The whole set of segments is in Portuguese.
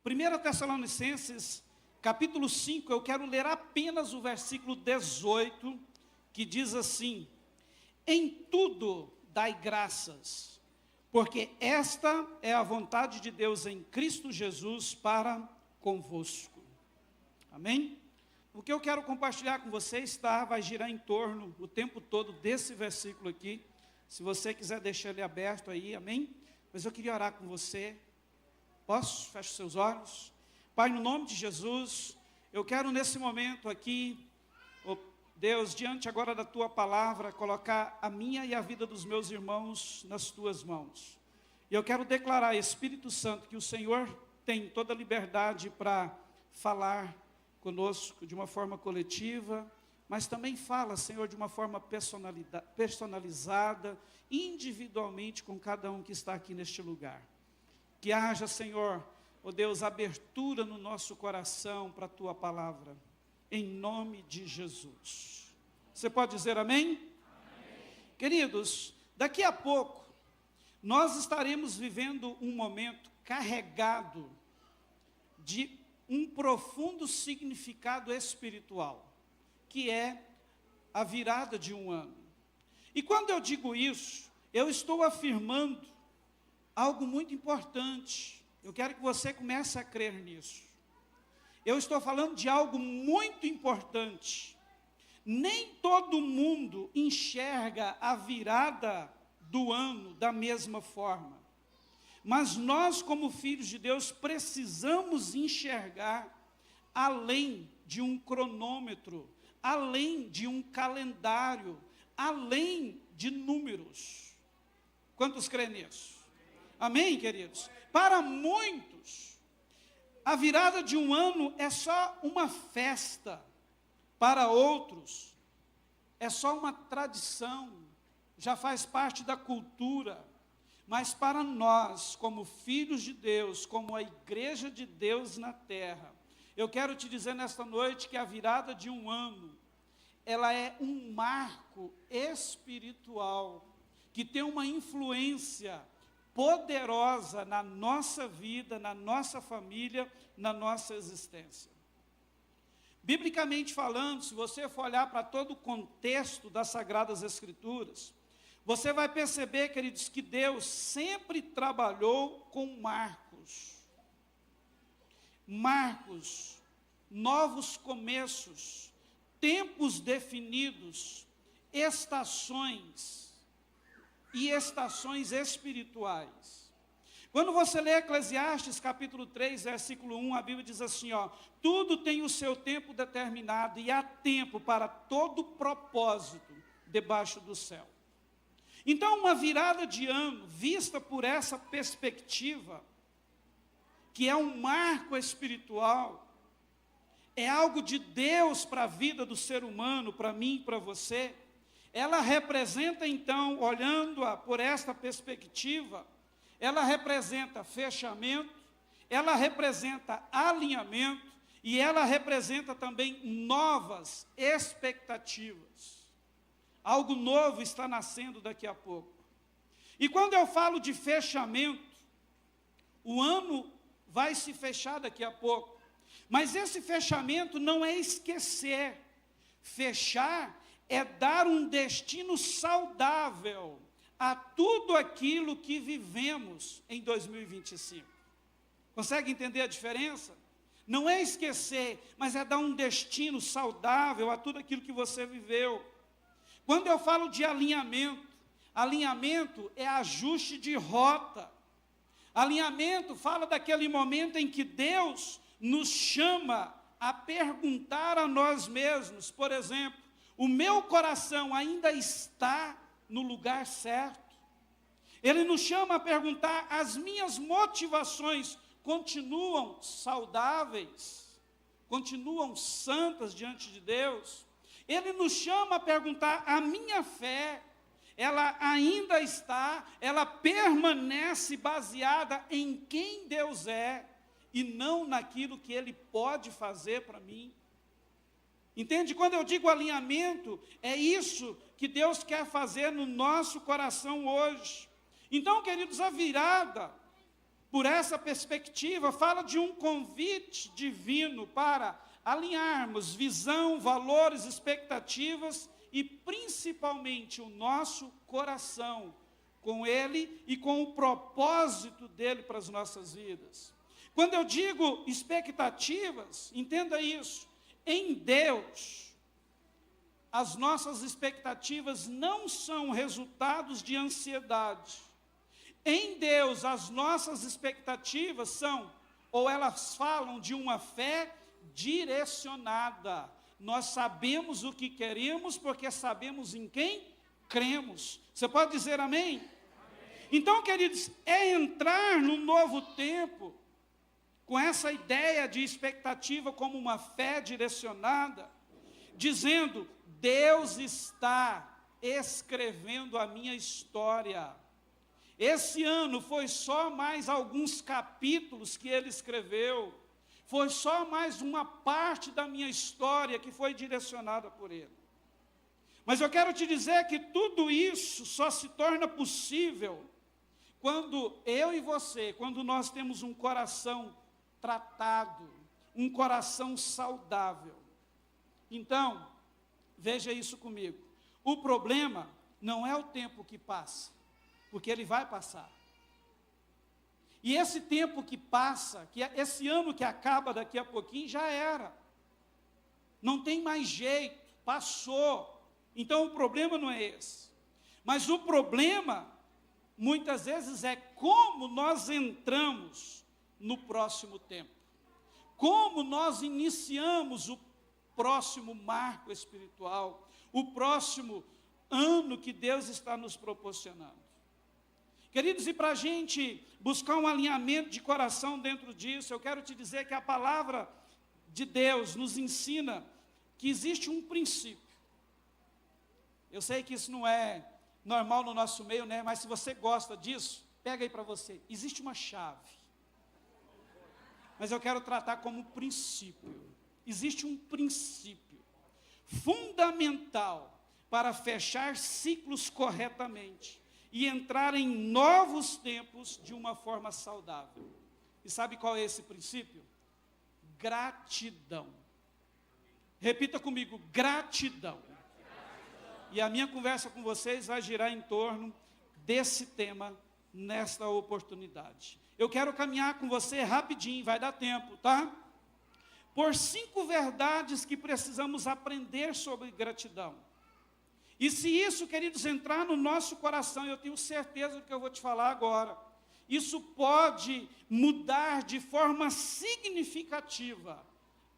1 Tessalonicenses, capítulo 5, eu quero ler apenas o versículo 18, que diz assim: em tudo dai graças, porque esta é a vontade de Deus em Cristo Jesus para convosco. Amém? O que eu quero compartilhar com vocês, vai girar em torno o tempo todo desse versículo aqui. Se você quiser deixar ele aberto aí, amém? Mas eu queria orar com você. Posso? Feche seus olhos. Pai, no nome de Jesus, eu quero nesse momento aqui, oh Deus, diante agora da Tua palavra, colocar a minha e a vida dos meus irmãos nas Tuas mãos. E eu quero declarar, Espírito Santo, que o Senhor tem toda a liberdade para falar conosco de uma forma coletiva, mas também fala, Senhor, de uma forma personalizada, individualmente com cada um que está aqui neste lugar. Que haja, Senhor, ó Deus, abertura no nosso coração para a Tua palavra, em nome de Jesus. Você pode dizer amém? Amém. Queridos, daqui a pouco, nós estaremos vivendo um momento carregado de um profundo significado espiritual, que é a virada de um ano. E quando eu digo isso, eu estou afirmando algo muito importante. Eu quero que você comece a crer nisso. Eu estou falando de algo muito importante. Nem todo mundo enxerga a virada do ano da mesma forma. Mas nós, como filhos de Deus, precisamos enxergar além de um cronômetro, além de um calendário, além de números. Quantos creem nisso? Amém, queridos? Para muitos, a virada de um ano é só uma festa. Para outros, é só uma tradição, já faz parte da cultura. Mas para nós, como filhos de Deus, como a igreja de Deus na terra, eu quero te dizer nesta noite que a virada de um ano, ela é um marco espiritual, que tem uma influência poderosa na nossa vida, na nossa família, na nossa existência. Biblicamente falando, se você for olhar para todo o contexto das Sagradas Escrituras, você vai perceber, queridos, que Deus sempre trabalhou com marcos. Marcos, novos começos, tempos definidos, estações e estações espirituais. Quando você lê Eclesiastes capítulo 3, versículo 1, a Bíblia diz assim, tudo tem o seu tempo determinado e há tempo para todo propósito debaixo do céu. Então, uma virada de ano, vista por essa perspectiva, que é um marco espiritual, é algo de Deus para a vida do ser humano, para mim e para você, ela representa então, olhando-a por esta perspectiva, ela representa fechamento, ela representa alinhamento, e ela representa também novas expectativas. Algo novo está nascendo daqui a pouco. E quando eu falo de fechamento, o ano vai se fechar daqui a pouco. Mas esse fechamento não é esquecer. Fechar é dar um destino saudável a tudo aquilo que vivemos em 2025. Consegue entender a diferença? Não é esquecer, mas é dar um destino saudável a tudo aquilo que você viveu. Quando eu falo de alinhamento, alinhamento é ajuste de rota. Alinhamento fala daquele momento em que Deus nos chama a perguntar a nós mesmos, por exemplo, o meu coração ainda está no lugar certo? Ele nos chama a perguntar, as minhas motivações continuam saudáveis? Continuam santas diante de Deus? Ele nos chama a perguntar, a minha fé, ela ainda está, ela permanece baseada em quem Deus é, e não naquilo que Ele pode fazer para mim? Entende? Quando eu digo alinhamento, é isso que Deus quer fazer no nosso coração hoje. Então, queridos, a virada por essa perspectiva, fala de um convite divino para alinharmos visão, valores, expectativas e principalmente o nosso coração com Ele e com o propósito dEle para as nossas vidas. Quando eu digo expectativas, entenda isso, em Deus, as nossas expectativas não são resultados de ansiedade. Em Deus, as nossas expectativas são, ou elas falam de uma fé direcionada. Nós sabemos o que queremos porque sabemos em quem cremos. Você pode dizer amém? Amém. Então, queridos, é entrar num novo tempo com essa ideia de expectativa como uma fé direcionada, dizendo, Deus está escrevendo a minha história. Esse ano foi só mais alguns capítulos que Ele escreveu, foi só mais uma parte da minha história que foi direcionada por Ele. Mas eu quero te dizer que tudo isso só se torna possível quando eu e você, quando nós temos um coração tratado, um coração saudável. Então, veja isso comigo. O problema não é o tempo que passa, porque ele vai passar. E esse tempo que passa, esse ano que acaba daqui a pouquinho, já era. Não tem mais jeito, passou. Então o problema não é esse. Mas o problema, muitas vezes, é como nós entramos no próximo tempo. Como nós iniciamos o próximo marco espiritual, o próximo ano que Deus está nos proporcionando. Queridos, e para a gente buscar um alinhamento de coração dentro disso, eu quero te dizer que a palavra de Deus nos ensina que existe um princípio. Eu sei que isso não é normal no nosso meio, né? Mas se você gosta disso, pega aí para você. Existe uma chave. Mas eu quero tratar como princípio. Existe um princípio fundamental para fechar ciclos corretamente e entrar em novos tempos de uma forma saudável. E sabe qual é esse princípio? Gratidão. Repita comigo, gratidão. E a minha conversa com vocês vai girar em torno desse tema nesta oportunidade. Eu quero caminhar com você rapidinho, vai dar tempo, tá? Por 5 verdades que precisamos aprender sobre gratidão. E se isso, queridos, entrar no nosso coração, eu tenho certeza do que eu vou te falar agora, isso pode mudar de forma significativa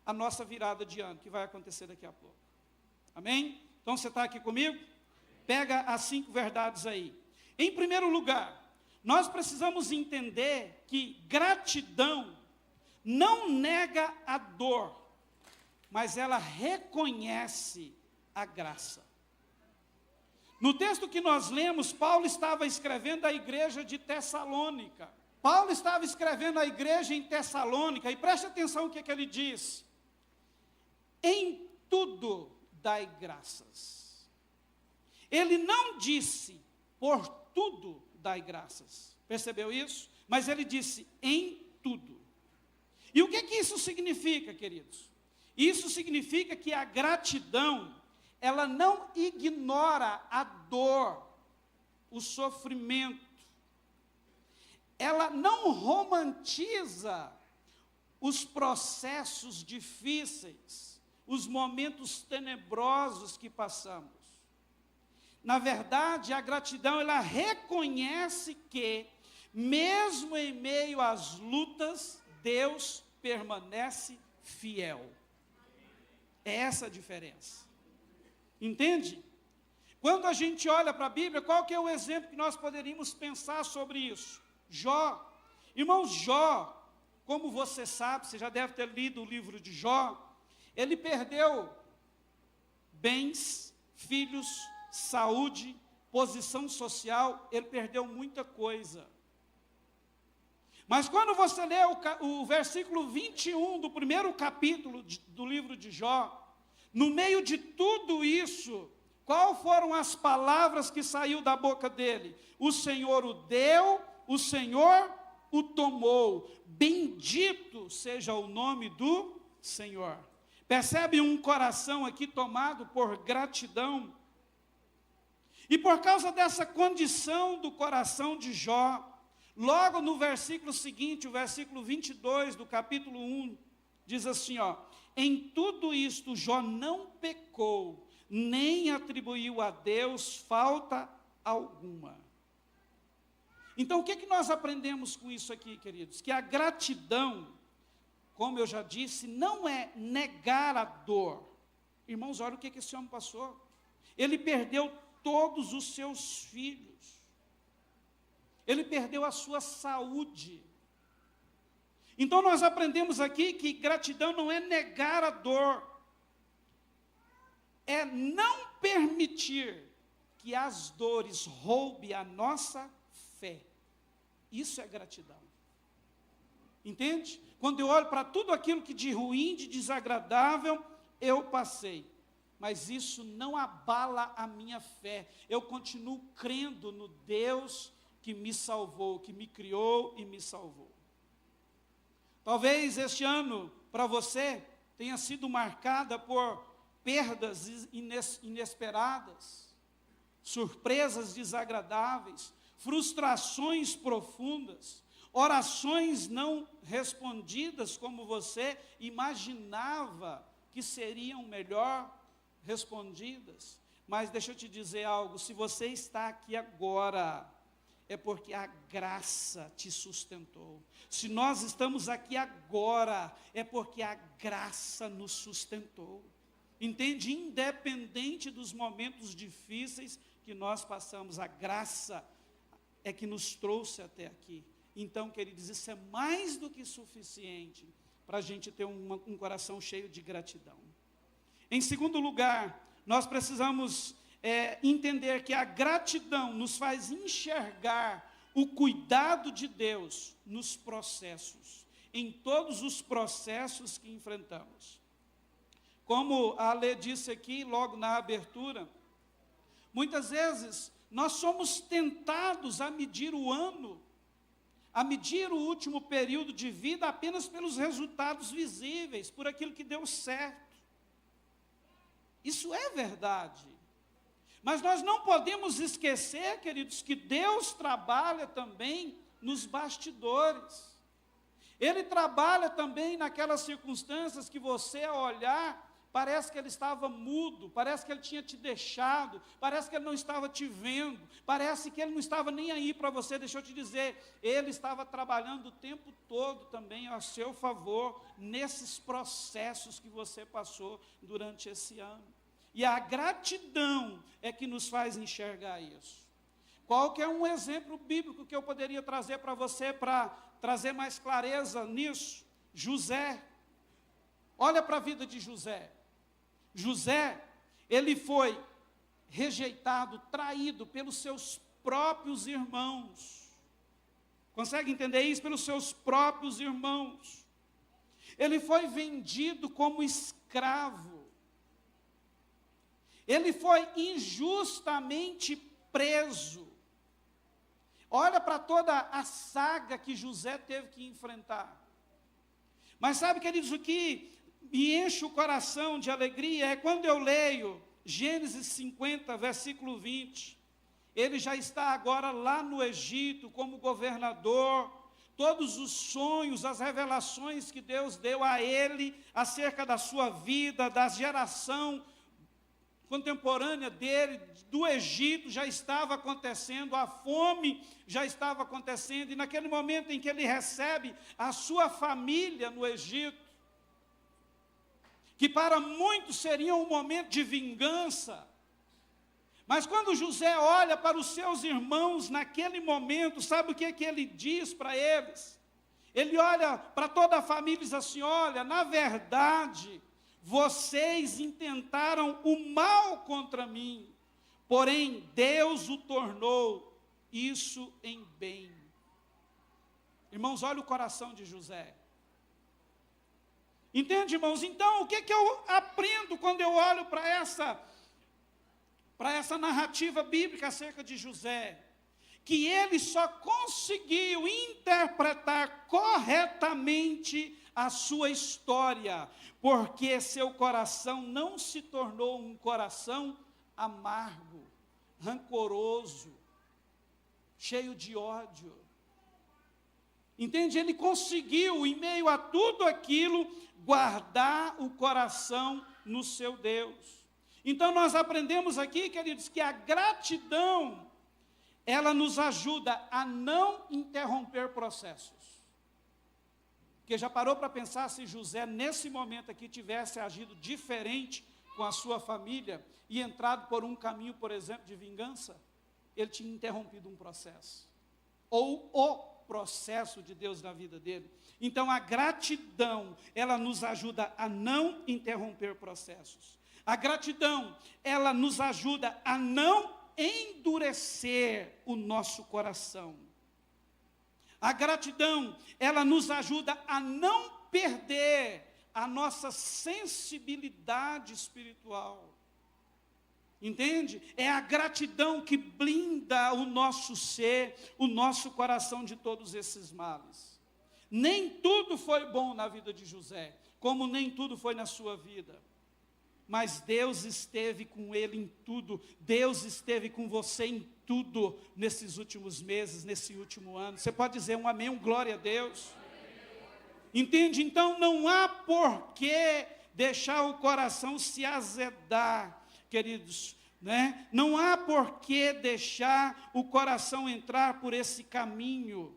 a nossa virada de ano, que vai acontecer daqui a pouco. Amém? Então você está aqui comigo? Pega as 5 verdades aí. Em primeiro lugar, nós precisamos entender que gratidão não nega a dor, mas ela reconhece a graça. No texto que nós lemos, Paulo estava escrevendo à igreja de Tessalônica. Paulo estava escrevendo à igreja em Tessalônica, e preste atenção no que ele diz. Em tudo dai graças. Ele não disse, por tudo dai graças. Percebeu isso? Mas ele disse, em tudo. E o que isso significa, queridos? Isso significa que a gratidão, ela não ignora a dor, o sofrimento. Ela não romantiza os processos difíceis, os momentos tenebrosos que passamos. Na verdade, a gratidão, ela reconhece que, mesmo em meio às lutas, Deus permanece fiel. É essa a diferença. Entende? Quando a gente olha para a Bíblia, qual que é o exemplo que nós poderíamos pensar sobre isso? Jó. Irmãos, Jó, como você sabe, você já deve ter lido o livro de Jó, ele perdeu bens, filhos, saúde, posição social, ele perdeu muita coisa. Mas quando você lê o versículo 21 do primeiro capítulo do livro de Jó, no meio de tudo isso, qual foram as palavras que saiu da boca dele? O Senhor o deu, o Senhor o tomou. Bendito seja o nome do Senhor. Percebe um coração aqui tomado por gratidão? E por causa dessa condição do coração de Jó, logo no versículo seguinte, o versículo 22 do capítulo 1, diz assim, ó: em tudo isto Jó não pecou, nem atribuiu a Deus falta alguma. Então, o que nós aprendemos com isso aqui, queridos? Que a gratidão, como eu já disse, não é negar a dor. Irmãos, olha o que esse homem passou. Ele perdeu todos os seus filhos. Ele perdeu a sua saúde. Então, nós aprendemos aqui que gratidão não é negar a dor. É não permitir que as dores roubem a nossa fé. Isso é gratidão. Entende? Quando eu olho para tudo aquilo que de ruim, de desagradável, eu passei. Mas isso não abala a minha fé. Eu continuo crendo no Deus que me salvou, que me criou e me salvou. Talvez este ano, para você, tenha sido marcada por perdas inesperadas, surpresas desagradáveis, frustrações profundas, orações não respondidas como você imaginava que seriam melhor respondidas. Mas deixa eu te dizer algo, se você está aqui agora, é porque a graça te sustentou. Se nós estamos aqui agora, é porque a graça nos sustentou. Entende? Independente dos momentos difíceis que nós passamos, a graça é que nos trouxe até aqui. Então, queridos, isso é mais do que suficiente para a gente ter um coração cheio de gratidão. Em segundo lugar, nós precisamos entender que a gratidão nos faz enxergar o cuidado de Deus nos processos, em todos os processos que enfrentamos. Como a Lê disse aqui, logo na abertura, muitas vezes nós somos tentados a medir o ano, a medir o último período de vida apenas pelos resultados visíveis, por aquilo que deu certo. Isso é verdade. Mas nós não podemos esquecer, queridos, que Deus trabalha também nos bastidores. Ele trabalha também naquelas circunstâncias que você, ao olhar, parece que ele estava mudo, parece que ele tinha te deixado, parece que ele não estava te vendo, parece que ele não estava nem aí para você. Deixa eu te dizer, ele estava trabalhando o tempo todo também a seu favor, nesses processos que você passou durante esse ano. E a gratidão é que nos faz enxergar isso. Qual que é um exemplo bíblico que eu poderia trazer para você, para trazer mais clareza nisso? José. Olha para a vida de José. José, ele foi rejeitado, traído pelos seus próprios irmãos. Consegue entender isso? Pelos seus próprios irmãos. Ele foi vendido como escravo. Ele foi injustamente preso. Olha para toda a saga que José teve que enfrentar. Mas sabe, queridos, o que me enche o coração de alegria é quando eu leio Gênesis 50, versículo 20. Ele já está agora lá no Egito como governador. Todos os sonhos, as revelações que Deus deu a ele acerca da sua vida, da geração contemporânea dele, do Egito, já estava acontecendo, a fome já estava acontecendo, e naquele momento em que ele recebe a sua família no Egito, que para muitos seria um momento de vingança, mas quando José olha para os seus irmãos naquele momento, sabe o que ele diz para eles? Ele olha para toda a família e diz assim: olha, na verdade, vocês intentaram o mal contra mim, porém Deus o tornou isso em bem. Irmãos, olha o coração de José. Entende, irmãos? Então, o que eu aprendo quando eu olho para essa narrativa bíblica acerca de José? que ele só conseguiu interpretar corretamente a sua história, porque seu coração não se tornou um coração amargo, rancoroso, cheio de ódio. Entende? Ele conseguiu, em meio a tudo aquilo, guardar o coração no seu Deus. Então nós aprendemos aqui, queridos, que a gratidão, ela nos ajuda a não interromper processos. Porque já parou para pensar se José, nesse momento aqui, tivesse agido diferente com a sua família e entrado por um caminho, por exemplo, de vingança? Ele tinha interrompido um processo. Ou o processo de Deus na vida dele. Então a gratidão, ela nos ajuda a não interromper processos. A gratidão, ela nos ajuda a não endurecer o nosso coração. A gratidão, ela nos ajuda a não perder a nossa sensibilidade espiritual. Entende? É a gratidão que blinda o nosso ser, o nosso coração de todos esses males. Nem tudo foi bom na vida de José, como nem tudo foi na sua vida. Mas Deus esteve com ele em tudo. Deus esteve com você em tudo nesses últimos meses, nesse último ano. Você pode dizer um amém, um glória a Deus? Entende? Então não há por que deixar o coração se azedar, queridos, né? Não há por que deixar o coração entrar por esse caminho.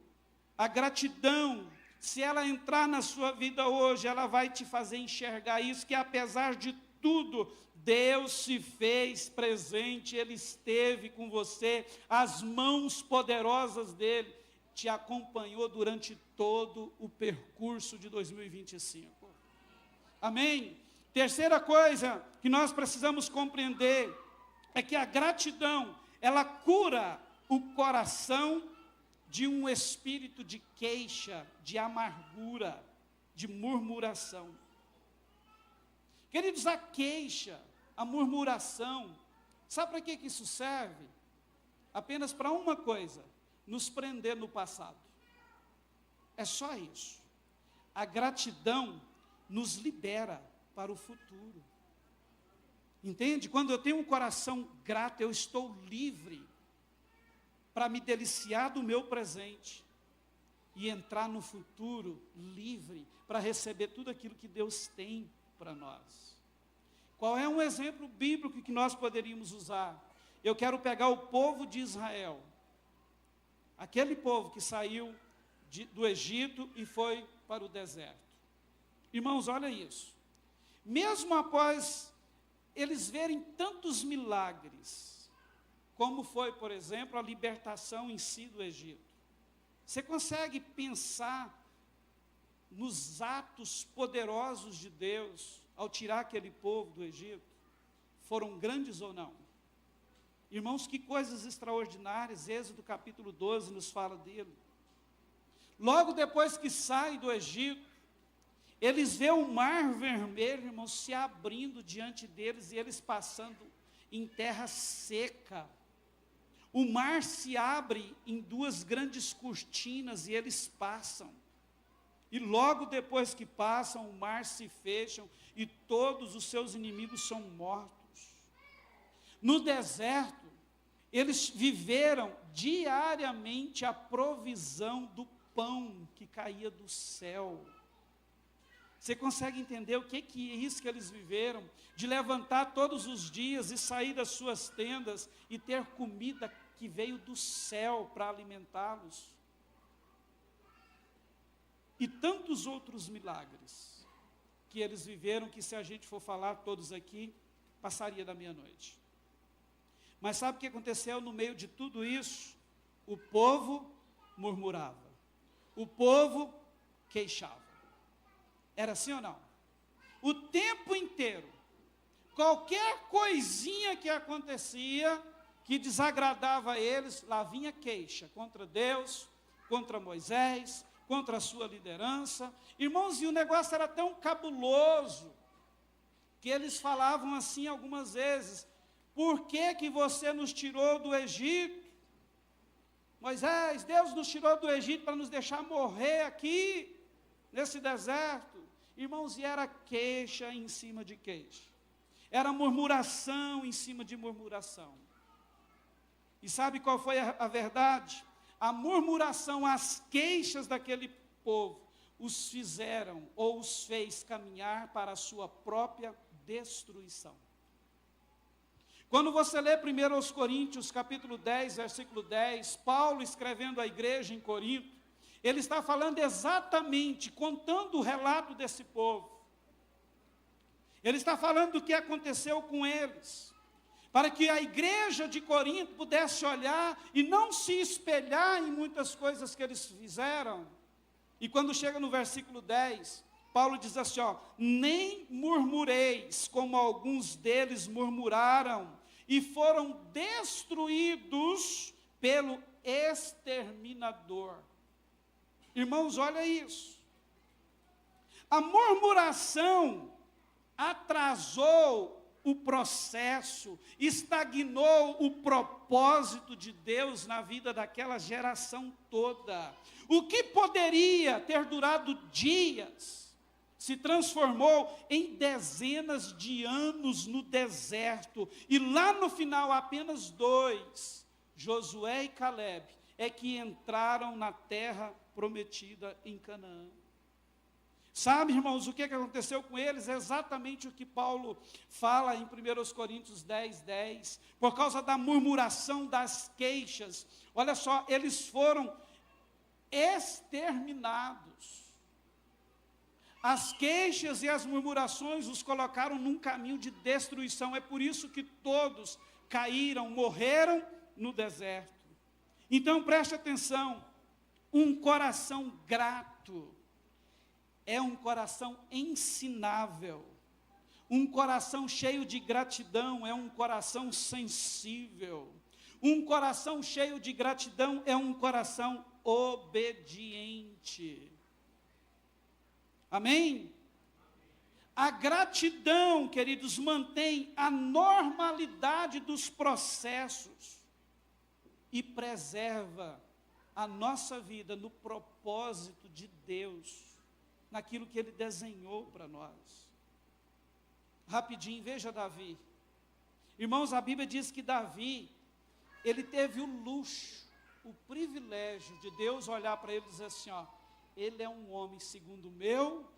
A gratidão, se ela entrar na sua vida hoje, ela vai te fazer enxergar isso, que apesar de tudo, Deus se fez presente, Ele esteve com você, as mãos poderosas dEle te acompanhou durante todo o percurso de 2025. Amém? Terceira coisa que nós precisamos compreender é que a gratidão, ela cura o coração de um espírito de queixa, de amargura, de murmuração. Queridos, a queixa, a murmuração, sabe para que isso serve? Apenas para uma coisa: nos prender no passado. É só isso. A gratidão nos libera para o futuro. Entende? Quando eu tenho um coração grato, eu estou livre para me deliciar do meu presente e entrar no futuro livre para receber tudo aquilo que Deus tem para nós. Qual é um exemplo bíblico que nós poderíamos usar? Eu quero pegar o povo de Israel, aquele povo que saiu do Egito e foi para o deserto. Irmãos, olha isso. Mesmo após eles verem tantos milagres, como foi, por exemplo, a libertação em si do Egito, você consegue pensar nos atos poderosos de Deus ao tirar aquele povo do Egito? Foram grandes ou não? Irmãos, que coisas extraordinárias. Êxodo capítulo 12 nos fala dele. Logo depois que saem do Egito, eles veem o mar vermelho, irmãos, se abrindo diante deles e eles passando em terra seca. O mar se abre em duas grandes cortinas e eles passam. E logo depois que passam, o mar se fecha e todos os seus inimigos são mortos. No deserto, eles viveram diariamente a provisão do pão que caía do céu. Você consegue entender o que é isso que eles viveram? De levantar todos os dias e sair das suas tendas e ter comida que veio do céu para alimentá-los. E tantos outros milagres que eles viveram, que se a gente for falar todos aqui, passaria da meia-noite. Mas sabe o que aconteceu no meio de tudo isso? O povo murmurava. O povo queixava. Era assim ou não? O tempo inteiro. Qualquer coisinha que acontecia, que desagradava a eles, lá vinha queixa contra Deus, contra Moisés, contra a sua liderança. Irmãos, e o negócio era tão cabuloso, que eles falavam assim algumas vezes: por que que você nos tirou do Egito? Moisés, Deus nos tirou do Egito para nos deixar morrer aqui, nesse deserto. Irmãos, e era queixa em cima de queixa. Era murmuração em cima de murmuração. E sabe qual foi a verdade? A murmuração, as queixas daquele povo, os fizeram ou os fez caminhar para a sua própria destruição. Quando você lê 1 Coríntios, capítulo 10, versículo 10, Paulo escrevendo à igreja em Corinto, ele está falando exatamente, contando o relato desse povo. Ele está falando do que aconteceu com eles, para que a igreja de Corinto pudesse olhar e não se espelhar em muitas coisas que eles fizeram. E quando chega no versículo 10, Paulo diz assim, nem murmureis, como alguns deles murmuraram, e foram destruídos pelo exterminador. Irmãos, olha isso. A murmuração atrasou o processo, estagnou o propósito de Deus na vida daquela geração toda. O que poderia ter durado dias, se transformou em dezenas de anos no deserto. E lá no final, apenas 2, Josué e Caleb, é que entraram na terra prometida em Canaã. Sabe, irmãos, o que aconteceu com eles? É exatamente o que Paulo fala em 1 Coríntios 10, 10. Por causa da murmuração, das queixas. Olha só, eles foram exterminados. As queixas e as murmurações os colocaram num caminho de destruição. É por isso que todos caíram, morreram no deserto. Então preste atenção, um coração grato é um coração ensinável. Um coração cheio de gratidão é um coração sensível. Um coração cheio de gratidão é um coração obediente. Amém? A gratidão, queridos, mantém a normalidade dos processos e preserva a nossa vida no propósito de Deus, naquilo que Ele desenhou para nós. Rapidinho, veja Davi. Irmãos, a Bíblia diz que Davi, ele teve o luxo, o privilégio de Deus olhar para ele e dizer assim, ele é um homem segundo o meu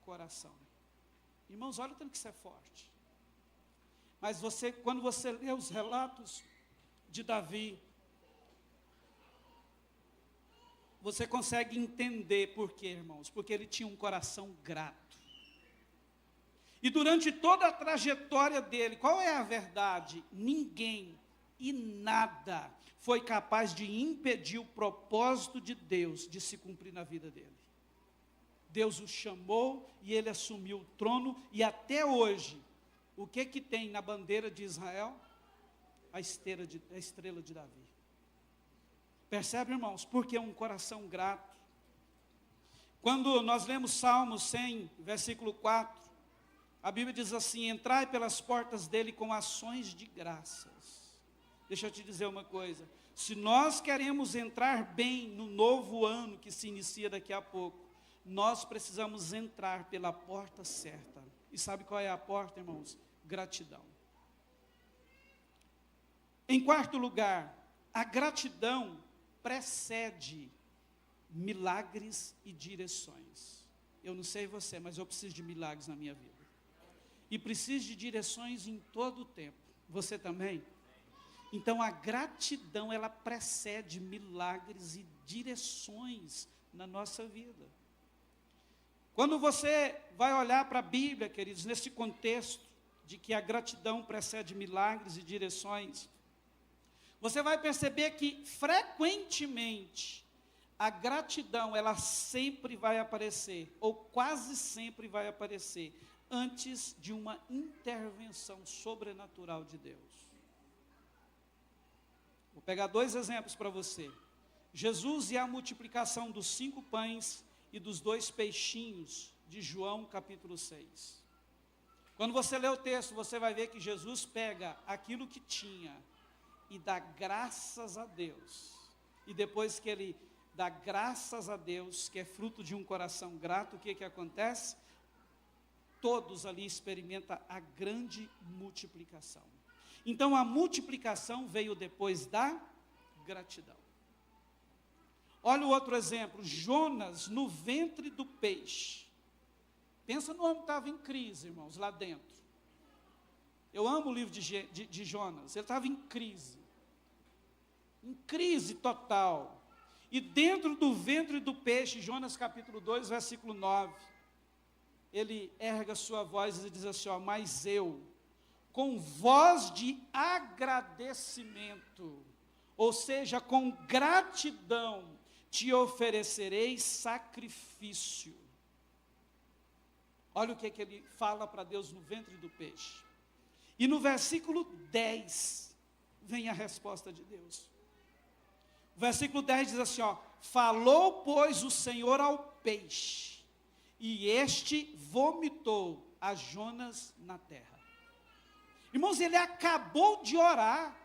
coração. Irmãos, olha o tanto que isso é forte. Mas quando você lê os relatos de Davi, você consegue entender por quê, irmãos? Porque ele tinha um coração grato. E durante toda a trajetória dele, qual é a verdade? Ninguém e nada foi capaz de impedir o propósito de Deus de se cumprir na vida dele. Deus o chamou e ele assumiu o trono, e até hoje, o que tem na bandeira de Israel? A estrela de Davi. Percebe, irmãos? Porque é um coração grato. Quando nós lemos Salmo 100, versículo 4, a Bíblia diz assim, entrai pelas portas dele com ações de graças. Deixa eu te dizer uma coisa, se nós queremos entrar bem no novo ano que se inicia daqui a pouco, nós precisamos entrar pela porta certa. E sabe qual é a porta, irmãos? Gratidão. Em quarto lugar, a gratidão precede milagres e direções. Eu não sei você, mas eu preciso de milagres na minha vida. E preciso de direções em todo o tempo. Você também? Então a gratidão, ela precede milagres e direções na nossa vida. Quando você vai olhar para a Bíblia, queridos, nesse contexto de que a gratidão precede milagres e direções, você vai perceber que frequentemente a gratidão, ela sempre vai aparecer, ou quase sempre vai aparecer, antes de uma intervenção sobrenatural de Deus. Vou pegar 2 exemplos para você. Jesus e a multiplicação dos 5 pães e dos 2 peixinhos, de João capítulo 6. Quando você lê o texto, você vai ver que Jesus pega aquilo que tinha e dá graças a Deus. E depois que ele dá graças a Deus, que é fruto de um coração grato, o que acontece? Todos ali experimentam a grande multiplicação. Então a multiplicação veio depois da gratidão. Olha o outro exemplo, Jonas no ventre do peixe. Pensa no homem que estava em crise, irmãos, lá dentro. Eu amo o livro de Jonas, ele estava em crise total. E dentro do ventre do peixe, Jonas capítulo 2, versículo 9, ele erga sua voz e diz assim, ó, mas eu, com voz de agradecimento, ou seja, com gratidão, te oferecerei sacrifício. Olha o que ele fala para Deus no ventre do peixe. E no versículo 10, vem a resposta de Deus. O versículo 10 diz assim, ó, falou, pois, o Senhor ao peixe, e este vomitou a Jonas na terra. Irmãos, ele acabou de orar.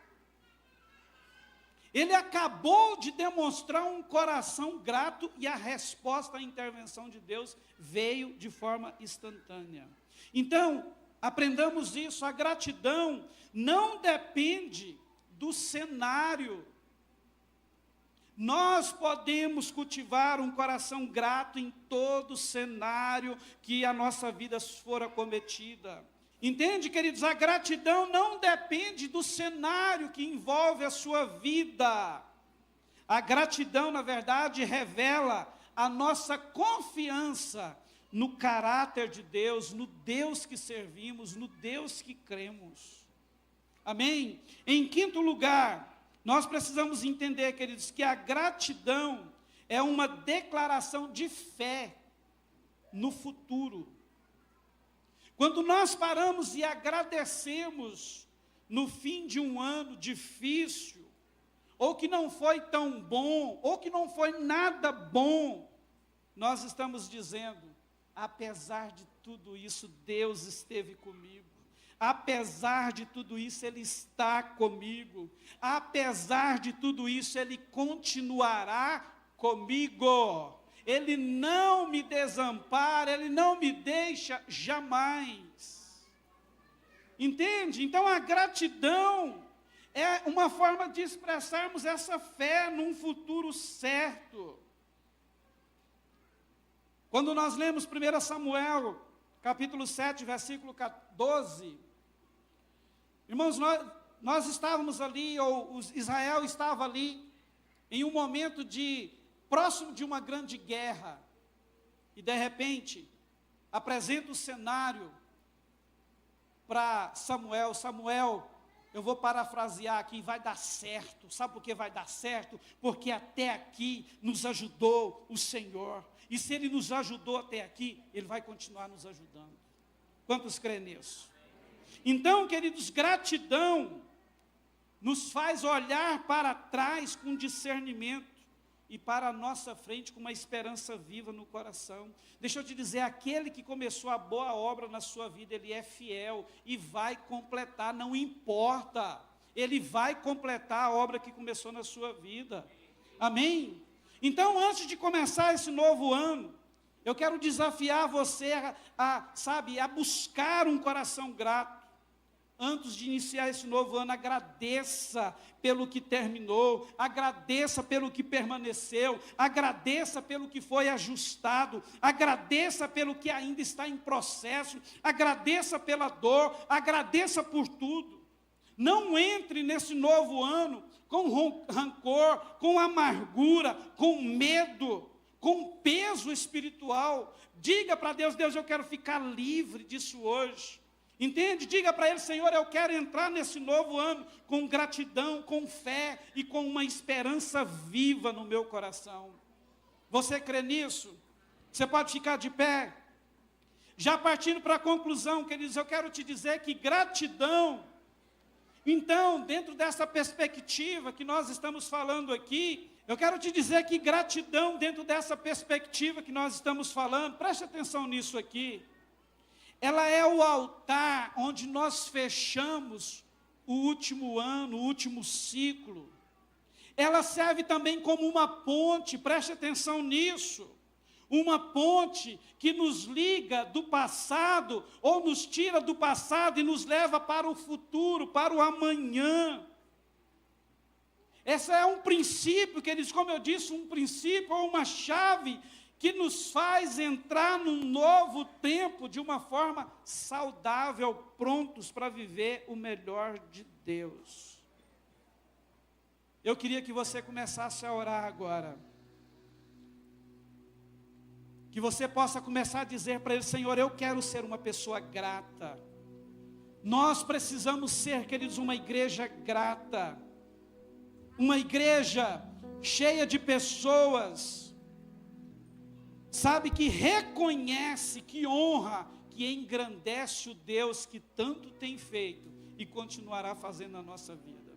Ele acabou de demonstrar um coração grato e a resposta à intervenção de Deus veio de forma instantânea. Então, aprendamos isso, a gratidão não depende do cenário. Nós podemos cultivar um coração grato em todo cenário que a nossa vida for acometida. Entende, queridos? A gratidão não depende do cenário que envolve a sua vida. A gratidão, na verdade, revela a nossa confiança no caráter de Deus, no Deus que servimos, no Deus que cremos. Amém? Em quinto lugar, nós precisamos entender, queridos, que a gratidão é uma declaração de fé no futuro. Quando nós paramos e agradecemos no fim de um ano difícil, ou que não foi tão bom, ou que não foi nada bom, nós estamos dizendo, apesar de tudo isso, Deus esteve comigo. Apesar de tudo isso, Ele está comigo. Apesar de tudo isso, Ele continuará comigo. Ele não me desampara, Ele não me deixa jamais. Entende? Então a gratidão é uma forma de expressarmos essa fé num futuro certo. Quando nós lemos 1 Samuel, capítulo 7, versículo 12, irmãos, nós estávamos ali, ou Israel estava ali, em um momento próximo de uma grande guerra, e de repente, apresenta o cenário para Samuel. Samuel, eu vou parafrasear aqui, vai dar certo. Sabe por que vai dar certo? Porque até aqui nos ajudou o Senhor, e se Ele nos ajudou até aqui, Ele vai continuar nos ajudando. Quantos creem nisso? Então, queridos, gratidão nos faz olhar para trás com discernimento e para a nossa frente com uma esperança viva no coração. Deixa eu te dizer, aquele que começou a boa obra na sua vida, ele é fiel e vai completar, não importa, ele vai completar a obra que começou na sua vida. Amém? Então, antes de começar esse novo ano, eu quero desafiar você a buscar um coração grato. Antes de iniciar esse novo ano, agradeça pelo que terminou, agradeça pelo que permaneceu, agradeça pelo que foi ajustado, agradeça pelo que ainda está em processo, agradeça pela dor, agradeça por tudo. Não entre nesse novo ano com rancor, com amargura, com medo, com peso espiritual. Diga para Deus, Deus, eu quero ficar livre disso hoje. Entende? Diga para Ele, Senhor, eu quero entrar nesse novo ano com gratidão, com fé e com uma esperança viva no meu coração. Você crê nisso? Você pode ficar de pé? Já partindo para a conclusão, queridos, eu quero te dizer que gratidão, então, dentro dessa perspectiva que nós estamos falando aqui, eu quero te dizer que gratidão, dentro dessa perspectiva que nós estamos falando, preste atenção nisso aqui, ela é o altar onde nós fechamos o último ano, o último ciclo. ela serve também como uma ponte, preste atenção nisso. Uma ponte que nos liga do passado, ou nos tira do passado e nos leva para o futuro, para o amanhã. Esse é um princípio, queridos, como eu disse, um princípio ou uma chave que nos faz entrar num novo tempo de uma forma saudável, prontos para viver o melhor de Deus. Eu queria que você começasse a orar agora. Que você possa começar a dizer para Ele: Senhor, eu quero ser uma pessoa grata. Nós precisamos ser, queridos, uma igreja grata. Uma igreja cheia de pessoas, sabe, que reconhece, que honra, que engrandece o Deus que tanto tem feito e continuará fazendo na nossa vida.